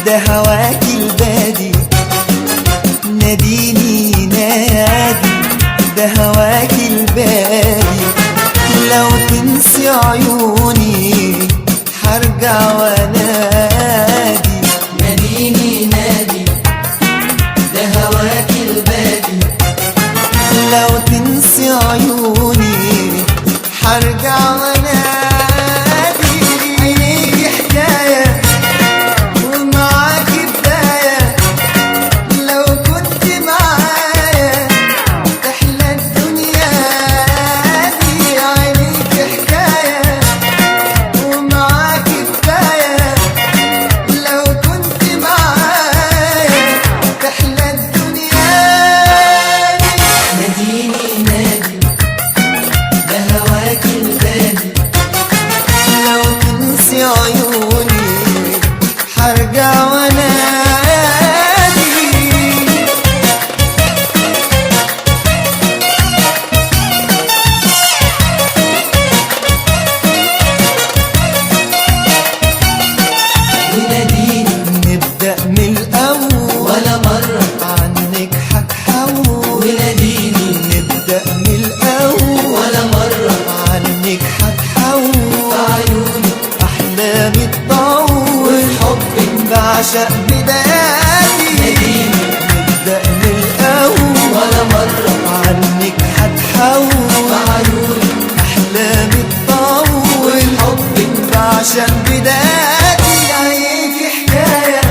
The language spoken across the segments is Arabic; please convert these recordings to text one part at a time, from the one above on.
ده هواك البادي، ناديني نادي، ده هواك البادي. لو تنسي عيوني هرجع وانادي. ناديني نادي، ده هواك البادي. لو تنسي عيوني هرجع وانادي. عينيكي حكاية ومعاكي بداية، لو كنت معايا تحلى الدنيا دي. عينيكي حكاية ومعاكي بداية، لو كنت معايا تحلى الدنيا دي. ناديني نادي، ده هواك البادي. لو تنسي عيوني هرجع وانادي. وناديني نبدأ من الأول ولا مرة، عنك هتحول. وناديني نبدأ من الأول ولا مرة، عنك هتحول. عيوني أحلامي تطول، حبك بعشق بداياتي. ناديني نبدأ من الأول ولا مرة، عنك هتحول. عيوني أحلامي تطول، حبك بعشق بداياتي. عينيكي حكاية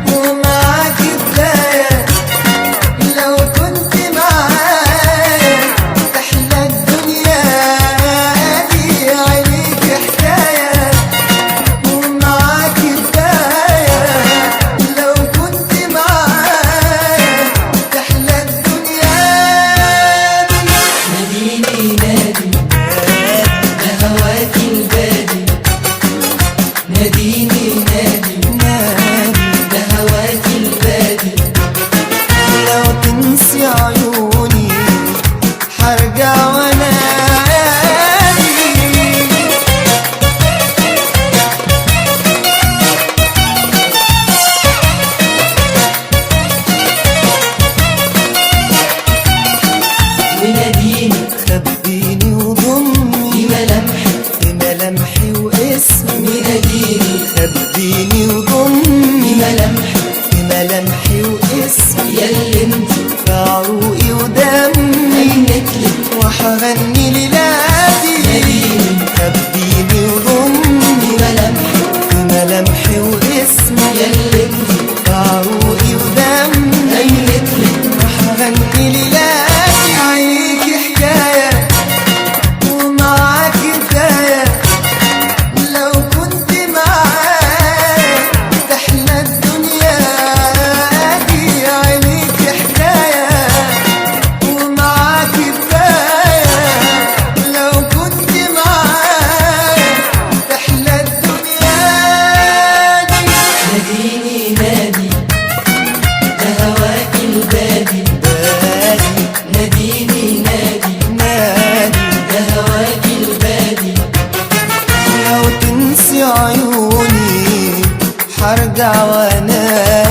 ومعاكي بداية، لو كنت معايا تحلى الدنيا دي. عينيكي حكاية ومعاكي بداية، لو كنت معايا تحلى الدنيا دي. ناديني نادي، ده هواك البادي. ناديني نادي، ده هواك البادي. لو تنسي عيوني هرجع وانادي. وناديني خبيني وضمني في ملامحك، في ملامحي واسمي. وناديني خبيني في وضمني ملامحك. في ملامحي واسمي. ياللي انت في عروقي ودمي غنتلك، وحغني ليلاتي. ناديني خبيني في وضمني ملامحك. في ملامحي واسمي. ياللي انت في عروقي ودمي غنتلك، وحغني ليلاتي. عينيكي حكاية ومعاكي بداية، لو كنت معايا تحلى الدنيا دي. عينيكي حكاية ومعاكي بداية، لو كنت معايا تحلى الدنيا دي. ناديني نادي، ده هواك البادي. بادي ناديني نادي، نادي، ده هواك البادي. لو تنسي عيوني هرجع وانادي.